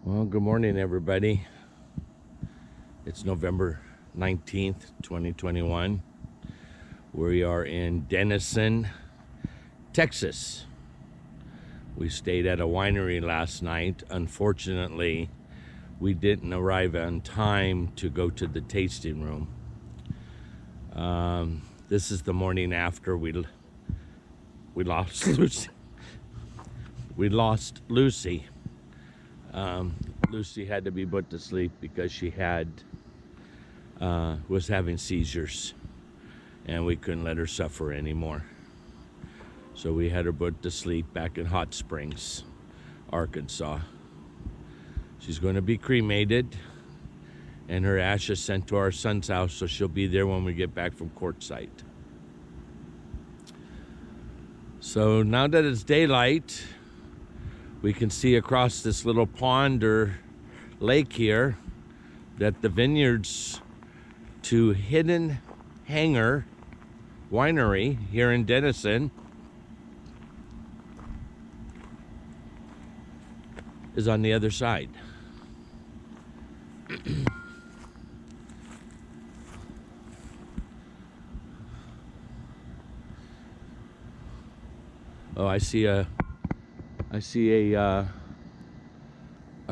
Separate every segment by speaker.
Speaker 1: Well, good morning, everybody. It's November 19th, 2021. We are in Denison, Texas. We stayed at a winery last night. Unfortunately, we didn't arrive on time to go to the tasting room. This is the morning after we lost Lucy. We lost Lucy. Lucy had to be put to sleep because she was having seizures, and we couldn't let her suffer anymore. So we had her put to sleep back in Hot Springs, Arkansas. She's going to be cremated and her ashes sent to our son's house, so she'll be there when we get back from Quartzsite. So now that it's daylight, we can see across this little pond or lake here that the vineyards to Hidden Hanger Winery here in Denison is on the other side. Oh, I see a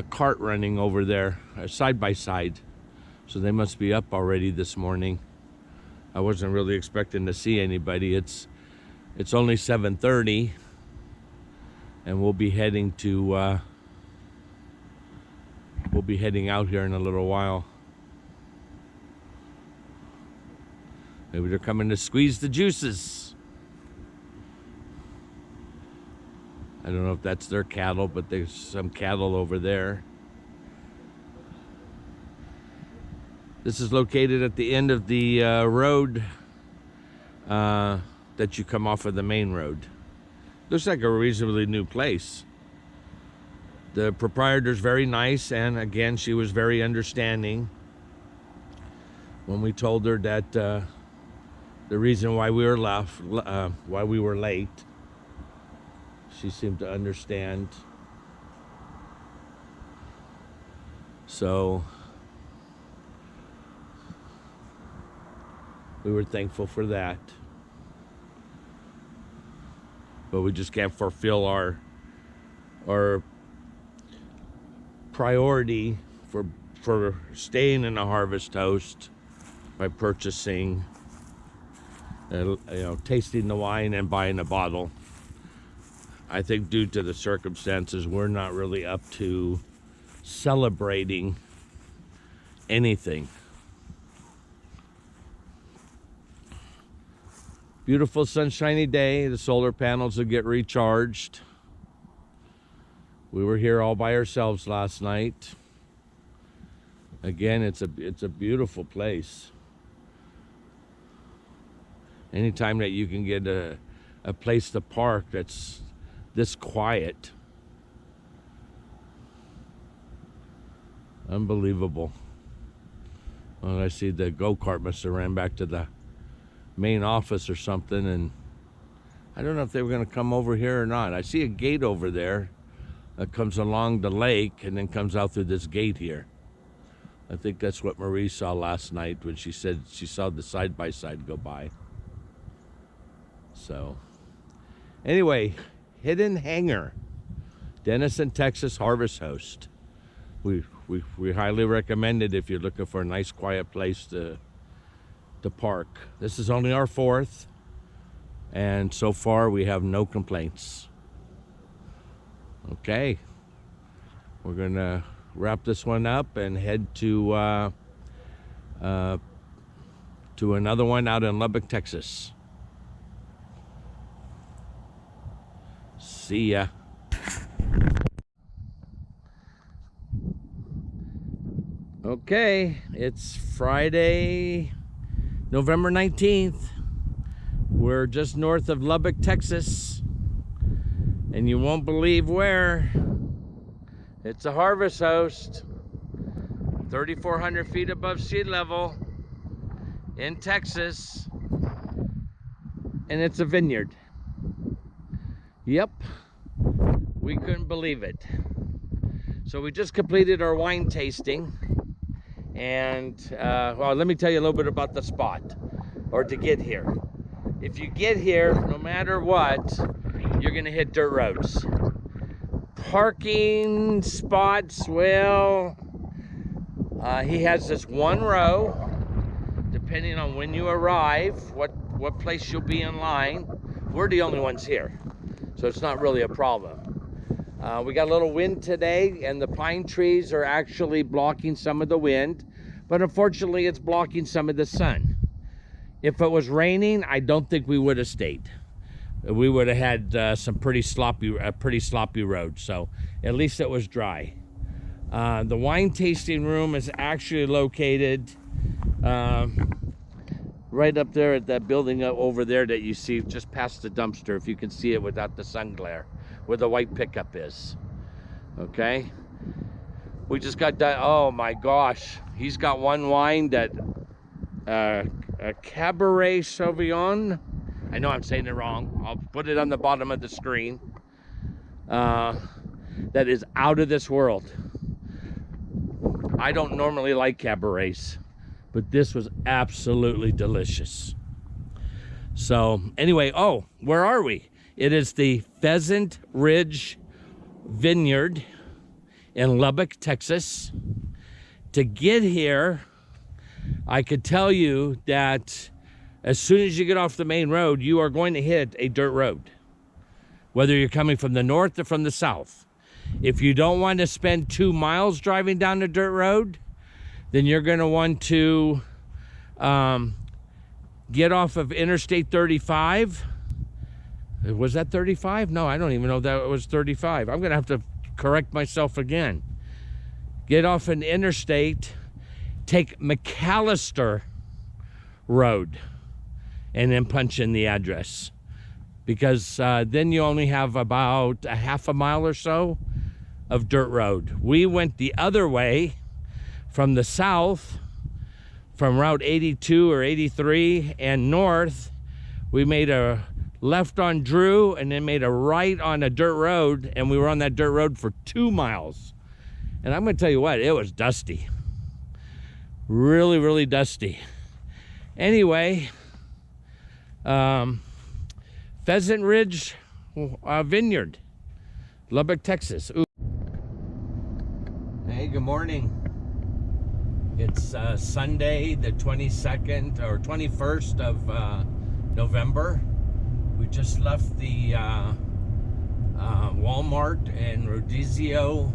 Speaker 1: cart running over there, side by side. So they must be up already this morning. I wasn't really expecting to see anybody. It's only 7:30, and we'll be heading out here in a little while. Maybe they're coming to squeeze the juices. I don't know if that's their cattle, but there's some cattle over there. This is located at the end of the road that you come off of the main road. Looks like a reasonably new place. The proprietor's very nice, and again, she was very understanding. When we told her that the reason why we were late, she seemed to understand. So we were thankful for that. But we just can't fulfill our priority for staying in a harvest host by purchasing, tasting the wine and buying a bottle. I think due to the circumstances, we're not really up to celebrating anything. Beautiful sunshiny day. The solar panels will get recharged. We were here all by ourselves last night. Again, it's a beautiful place. Anytime that you can get a place to park that's this quiet, unbelievable. Well, I see the go-kart must have ran back to the main office or something, and I don't know if they were going to come over here or not. I see a gate over there that comes along the lake and then comes out through this gate here. I think that's what Marie saw last night when she said she saw the side-by-side go by. So anyway, Hidden Hanger, Denison, Texas harvest host. We highly recommend it if you're looking for a nice quiet place to park. This is only our fourth, and so far we have no complaints. Okay, we're gonna wrap this one up and head to another one out in Lubbock, Texas. See ya. Okay, it's Friday, November 19th. We're just north of Lubbock, Texas, and you won't believe where. It's a harvest host, 3,400 feet above sea level in Texas, and it's a vineyard. Yep, we couldn't believe it. So we just completed our wine tasting, and well, let me tell you a little bit about the spot, or to get here. If you get here, no matter what, you're gonna hit dirt roads. Parking spots, well, he has this one row, depending on when you arrive, what place you'll be in line. We're the only ones here, so it's not really a problem. We got a little wind today, and the pine trees are actually blocking some of the wind, but unfortunately it's blocking some of the sun. If it was raining, I don't think we would have stayed. We would have had some pretty sloppy road, so at least it was dry. The wine tasting room is actually located right up there at that building over there that you see just past the dumpster, if you can see it without the sun glare, where the white pickup is. Okay, we just got done. Oh my gosh, he's got one wine that a Cabernet Sauvignon. I know I'm saying it wrong. I'll put it on the bottom of the screen. That is out of this world. I don't normally like Caberets, but this was absolutely delicious. So anyway, oh, where are we? It is the Pheasant Ridge Vineyard in Lubbock, Texas. To get here, I could tell you that as soon as you get off the main road, you are going to hit a dirt road, whether you're coming from the north or from the south. If you don't want to spend 2 miles driving down the dirt road, then you're going to want to get off of Interstate 35. Was that 35? No, I don't even know that it was 35. I'm going to have to correct myself again. Get off an interstate, take McAllister Road, and then punch in the address, because then you only have about a half a mile or so of dirt road. We went the other way from the south, from Route 82 or 83 and north. We made a left on Drew and then made a right on a dirt road, and we were on that dirt road for 2 miles. And I'm gonna tell you what, it was dusty. Really, really dusty. Anyway, Pheasant Ridge Vineyard, Lubbock, Texas. Ooh. Hey, good morning. It's Sunday, the 22nd or 21st of November. We just left the Walmart in Rodizio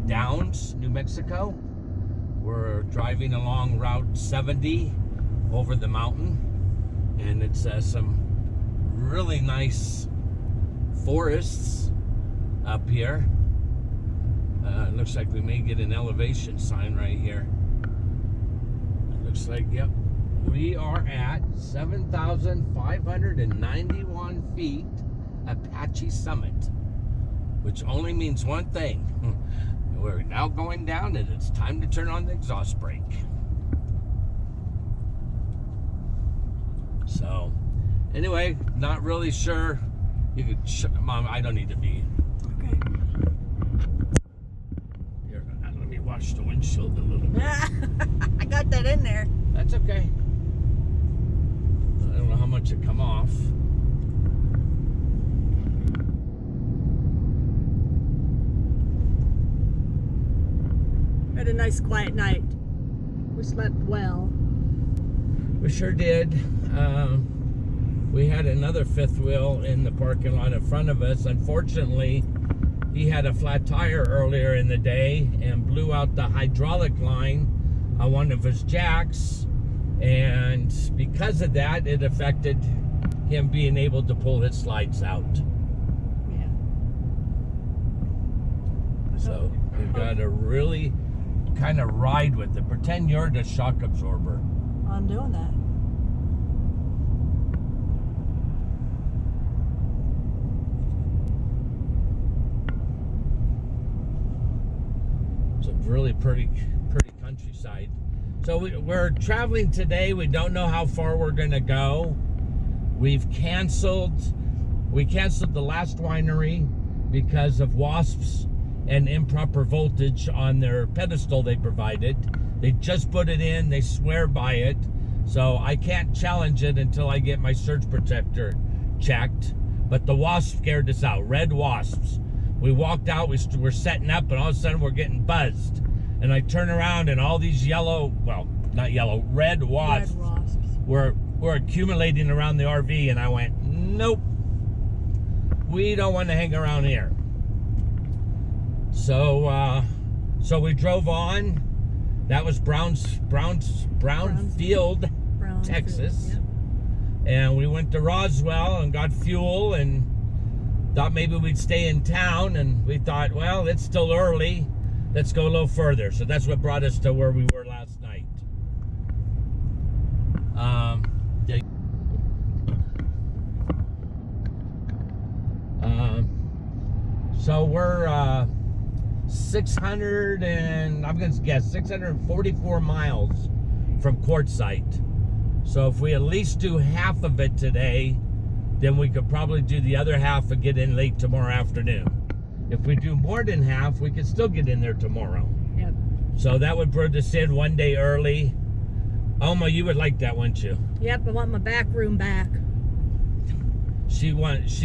Speaker 1: Downs, New Mexico. We're driving along Route 70 over the mountain, and it's some really nice forests up here. It looks like we may get an elevation sign right here. It looks like, yep, we are at 7,591 feet Apache Summit, which only means one thing. We're now going down, and it's time to turn on the exhaust brake. So anyway, not really sure. You could Mom, I don't need to be.
Speaker 2: Okay.
Speaker 1: Here, let me wash the windshield a little bit.
Speaker 2: I got that in there.
Speaker 1: That's okay. I don't know how much it come off.
Speaker 2: Had a nice quiet night. We slept well.
Speaker 1: We sure did. We had another fifth wheel in the parking lot in front of us. Unfortunately, he had a flat tire earlier in the day and blew out the hydraulic line on one of his jacks. And because of that, it affected him being able to pull his slides out.
Speaker 2: Yeah.
Speaker 1: So we've got to really kind of ride with it. Pretend you're the shock absorber.
Speaker 2: I'm doing that.
Speaker 1: It's a really pretty countryside. So we're traveling today. We don't know how far we're going to go. We canceled the last winery because of wasps and improper voltage on their pedestal they provided. They just put it in, they swear by it. So I can't challenge it until I get my surge protector checked. But the wasp scared us out, red wasps. We walked out, we're setting up, and all of a sudden we're getting buzzed. And I turn around and all these yellow, well, not yellow, red wasps, were accumulating around the RV, and I went, nope, we don't want to hang around here. So we drove on. That was Brownfield, Texas.
Speaker 2: Yep.
Speaker 1: And we went to Roswell and got fuel and thought maybe we'd stay in town. And we thought, well, it's still early. Let's go a little further. So that's what brought us to where we were last night. So we're 600 and I'm gonna guess 644 miles from Quartzsite. So if we at least do half of it today, then we could probably do the other half and get in late tomorrow afternoon. If we do more than half, we could still get in there tomorrow.
Speaker 2: Yep.
Speaker 1: So that would put us in one day early. Alma, you would like that, wouldn't you?
Speaker 2: Yep, I want my back room back.
Speaker 1: She wants,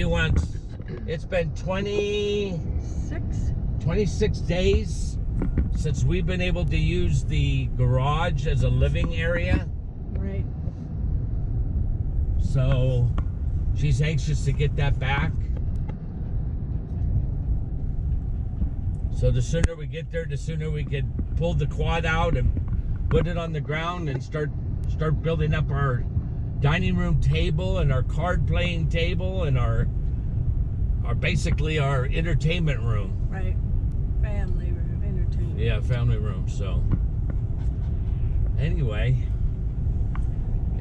Speaker 1: it's been 26 days since we've been able to use the garage as a living area.
Speaker 2: Right.
Speaker 1: So she's anxious to get that back. So the sooner we get there, the sooner we could pull the quad out and put it on the ground and start building up our dining room table and our card playing table and our basically our entertainment room.
Speaker 2: Right. Family room, entertainment.
Speaker 1: Yeah, family room. So anyway,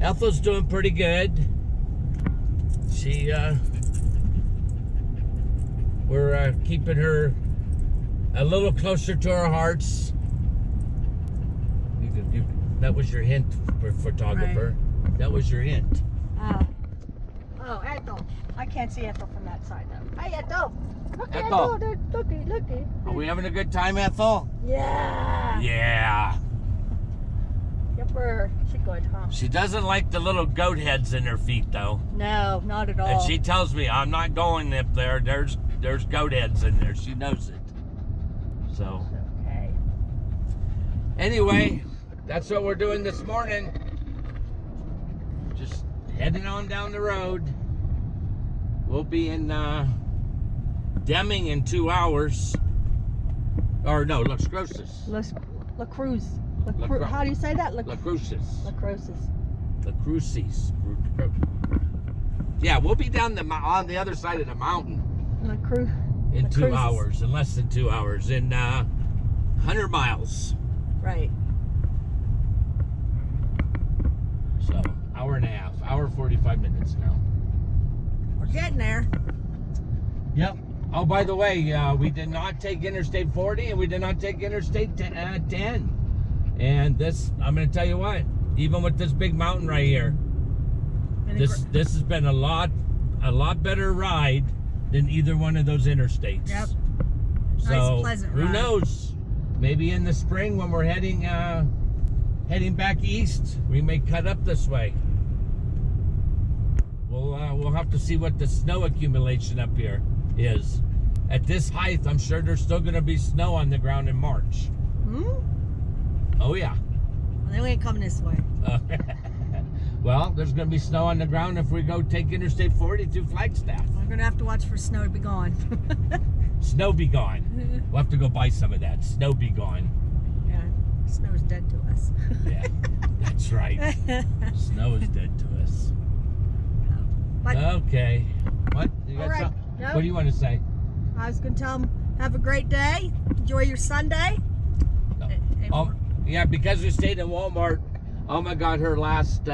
Speaker 1: Ethel's doing pretty good. She we're keeping her a little closer to our hearts. That was your hint, photographer. Right. That was your hint.
Speaker 2: Oh, Ethel. I can't see Ethel from that side though. Hi, Ethel. Look,
Speaker 1: Ethel.
Speaker 2: Looky.
Speaker 1: Are we having a good time, Ethel?
Speaker 2: Yeah.
Speaker 1: Yeah.
Speaker 2: Yepper. She's good, huh?
Speaker 1: She doesn't like the little goat heads in her feet, though.
Speaker 2: No, not at all.
Speaker 1: And she tells me, I'm not going up there. There's goat heads in there. She knows it. So.
Speaker 2: Okay.
Speaker 1: Anyway, that's what we're doing this morning. Just heading on down the road. We'll be in Deming in 2 hours. Or no, Las Cruces.
Speaker 2: La Cruz. How do you say that?
Speaker 1: La Cruces.
Speaker 2: La Cruces.
Speaker 1: La Cruces. Yeah, we'll be down on the other side of the mountain.
Speaker 2: La Cruz.
Speaker 1: In 2 hours, in less than 2 hours, in 100 miles.
Speaker 2: Right.
Speaker 1: So, hour and a half, hour 45 minutes now.
Speaker 2: We're getting there.
Speaker 1: Yep. Oh, by the way, we did not take Interstate 40 and we did not take Interstate 10. And this, I'm going to tell you what, even with this big mountain right here, this has been a lot better ride than either one of those interstates.
Speaker 2: Yep.
Speaker 1: So
Speaker 2: nice, pleasant ride.
Speaker 1: Who knows? Maybe in the spring when we're heading back east, we may cut up this way. We'll have to see what the snow accumulation up here is. At this height, I'm sure there's still going to be snow on the ground in March.
Speaker 2: Hmm?
Speaker 1: Oh yeah.
Speaker 2: Well, they ain't coming this way.
Speaker 1: Well, there's going to be snow on the ground if we go take Interstate 40 through Flagstaff.
Speaker 2: We're going to have to watch for snow to be gone.
Speaker 1: Snow be gone. We'll have to go buy some of that. Snow be gone.
Speaker 2: Yeah, snow's dead to us.
Speaker 1: Yeah, that's right. Snow is dead to us.
Speaker 2: But,
Speaker 1: okay. What? You got
Speaker 2: all right.
Speaker 1: something?
Speaker 2: Nope.
Speaker 1: What do you want to say?
Speaker 2: I was going to tell them, have a great day. Enjoy your Sunday.
Speaker 1: Yeah, because we stayed in Walmart, Alma got her last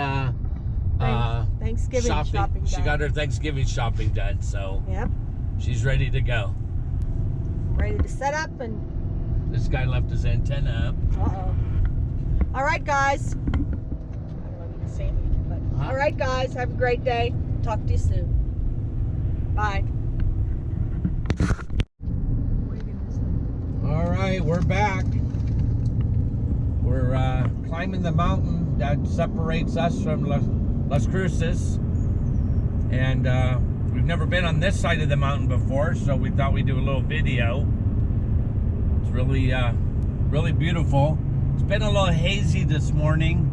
Speaker 2: Thanksgiving shopping done.
Speaker 1: She got her Thanksgiving shopping done, so
Speaker 2: yep,
Speaker 1: she's ready to go.
Speaker 2: Ready to set up and...
Speaker 1: This guy left his antenna up.
Speaker 2: Uh-oh. All right, guys. I don't know if you can see me, but... All right, guys. Have a great day. Talk to you soon. Bye. What are you going to say?
Speaker 1: Okay, we're back. We're climbing the mountain that separates us from Las Cruces. And we've never been on this side of the mountain before, so we thought we'd do a little video. It's really, really beautiful. It's been a little hazy this morning,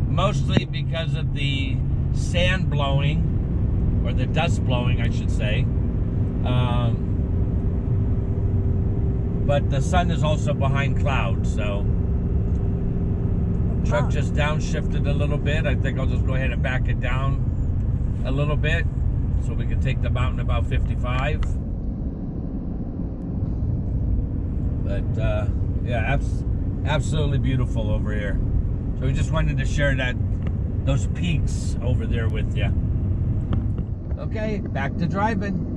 Speaker 1: mostly because of the sand blowing, or the dust blowing, I should say. But the sun is also behind clouds, so truck just downshifted a little bit. I think I'll just go ahead and back it down a little bit so we can take the mountain about 55. But yeah, absolutely beautiful over here. So we just wanted to share those peaks over there with you. Okay, back to driving.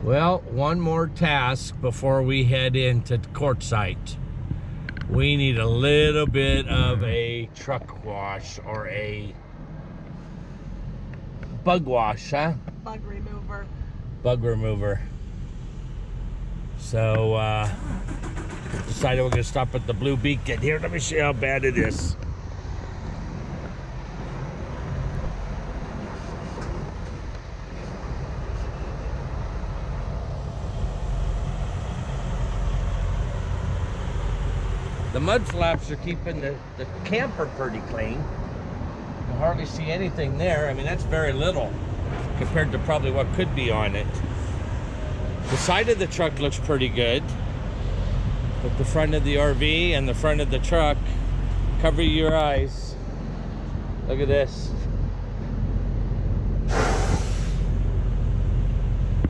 Speaker 1: Well, one more task before we head into Quartzsite. We need a little bit of a truck wash or a bug wash, huh?
Speaker 2: Bug remover.
Speaker 1: Bug remover. So, decided we're gonna stop at the Blue Beacon. Here, let me show you how bad it is. The mud flaps are keeping the camper pretty clean. You can hardly see anything there. I mean, that's very little compared to probably what could be on it. The side of the truck looks pretty good, but the front of the RV and the front of the truck, cover your eyes. Look at this.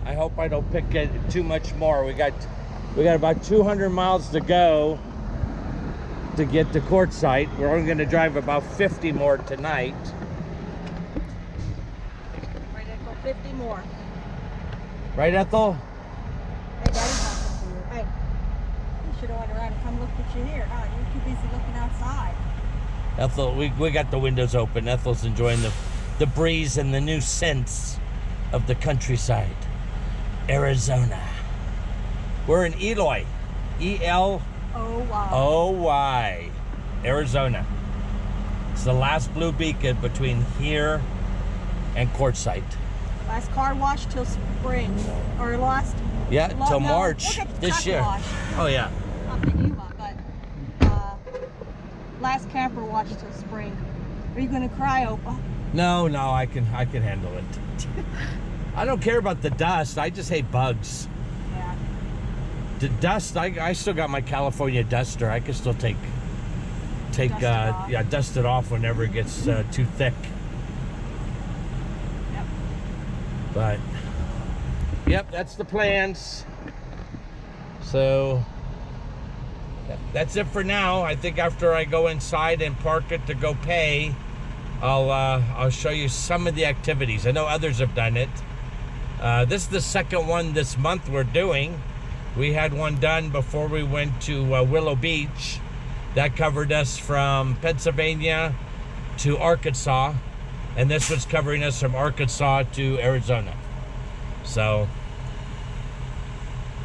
Speaker 1: I hope I don't pick it too much more. We got about 200 miles to go to get to Quartzsite. We're only going to drive about 50 more tonight.
Speaker 2: Right, Ethel, 50 more.
Speaker 1: Right, Ethel?
Speaker 2: Hey, Daddy's talking to you. Hey, you should have went around and come look what you hear. Oh, you're too busy looking outside.
Speaker 1: Ethel, we got the windows open. Ethel's enjoying the breeze and the new scents of the countryside. Arizona. We're in Eloy. E-L-O-Y, Arizona. It's the last Blue Beacon between here and Quartzsite.
Speaker 2: Last car wash till spring, or last.
Speaker 1: Yeah, till
Speaker 2: no,
Speaker 1: March this year.
Speaker 2: Wash.
Speaker 1: Oh yeah.
Speaker 2: Not the Yuma, but last camper wash till spring. Are you gonna cry, Opa?
Speaker 1: No, I can handle it. I don't care about the dust. I just hate bugs.
Speaker 2: Yeah.
Speaker 1: The dust, I still got my California duster. I can still dust it off whenever it gets too thick.
Speaker 2: Yep.
Speaker 1: But yep, that's the plans. So that's it for now. I think after I go inside and park it to go pay, I'll show you some of the activities. I know others have done it. This is the second one this month we're doing. We had one done before we went to Willow Beach. That covered us from Pennsylvania to Arkansas. And this was covering us from Arkansas to Arizona. So,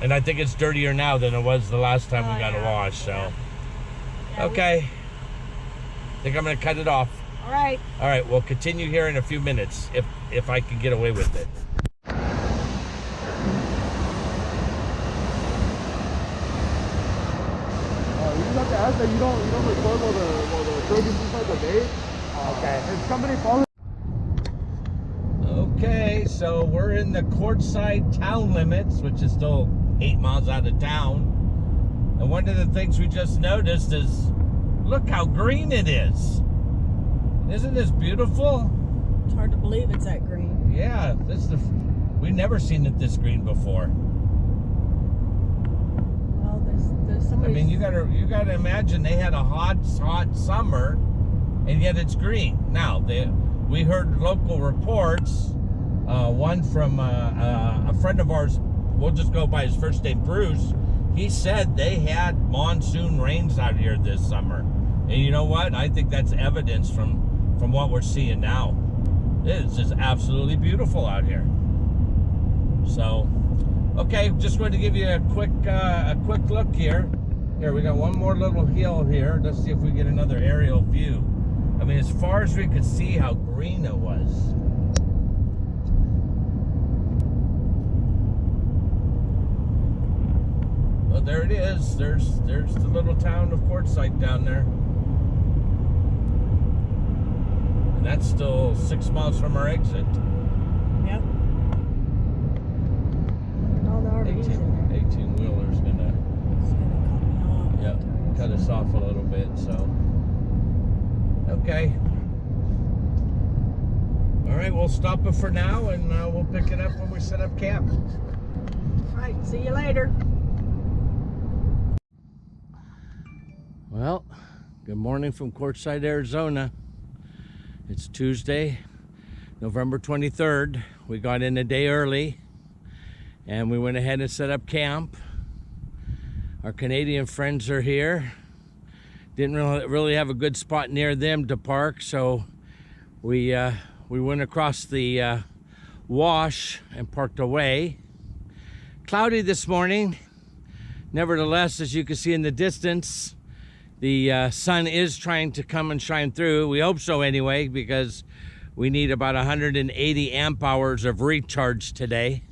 Speaker 1: and I think it's dirtier now than it was the last time we got a wash. So, okay. I think I'm gonna cut it off.
Speaker 2: All right.
Speaker 1: All right, we'll continue here in a few minutes if I can get away with it.
Speaker 3: You just have to ask that you don't record while the truck is inside the bay.
Speaker 1: Okay.
Speaker 3: If somebody follows.
Speaker 1: Okay, so we're in the Quartzsite town limits, which is still 8 miles out of town. And one of the things we just noticed is, look how green it is. Isn't this beautiful?
Speaker 2: It's hard to believe it's that green.
Speaker 1: Yeah, we've never seen it this green before.
Speaker 2: Well, there's somebody.
Speaker 1: I mean, you gotta imagine they had a hot summer, and yet it's green. Now, we heard local reports one from a friend of ours. We'll just go by his first name, Bruce. He said they had monsoon rains out here this summer. And you know what? I think that's evidence from what we're seeing now. It is just absolutely beautiful out here. So, okay, just wanted to give you a quick look here. Here, we got one more little hill here. Let's see if we get another aerial view. I mean, as far as we could see how green it was. Well, there it is. There's the little town of Quartzsite down there. And that's still 6 miles from our exit.
Speaker 2: Yep. All the RVs in there.
Speaker 1: 18-wheeler's gonna
Speaker 2: It's gonna cut me off.
Speaker 1: Yep, cut us off a little bit, so. Okay. All right, we'll stop it for now, and we'll pick it up when we set up camp.
Speaker 2: All right, see you later.
Speaker 1: Well, good morning from Quartzsite, Arizona. It's Tuesday, November 23rd. We got in a day early, and we went ahead and set up camp. Our Canadian friends are here. Didn't really have a good spot near them to park, so we went across the wash and parked away. Cloudy this morning. Nevertheless, as you can see in the distance, the sun is trying to come and shine through. We hope so anyway, because we need about 180 amp hours of recharge today.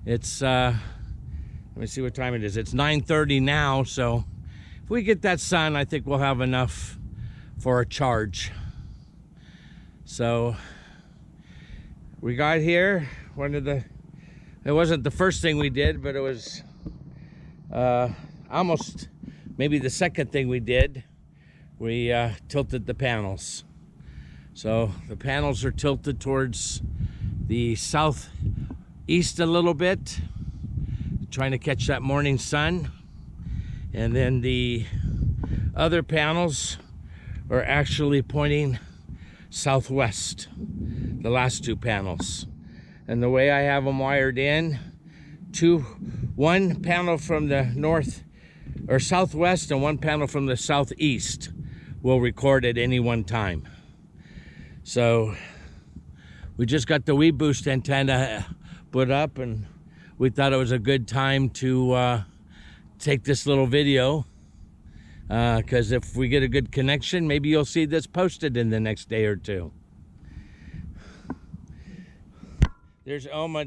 Speaker 1: It's, let me see what time it is. It's 9:30 now, so if we get that sun, I think we'll have enough for a charge. So we got here. It wasn't the first thing we did, but it was almost maybe the second thing we did. We tilted the panels. So the panels are tilted towards the southeast a little bit, trying to catch that morning sun. And then the other panels are actually pointing southwest, the last two panels. And the way I have them wired in, one panel from the north or southwest and one panel from the southeast will record at any one time. So we just got the WeBoost antenna put up, and we thought it was a good time to take this little video, because if we get a good connection, maybe you'll see this posted in the next day or two. There's Oma.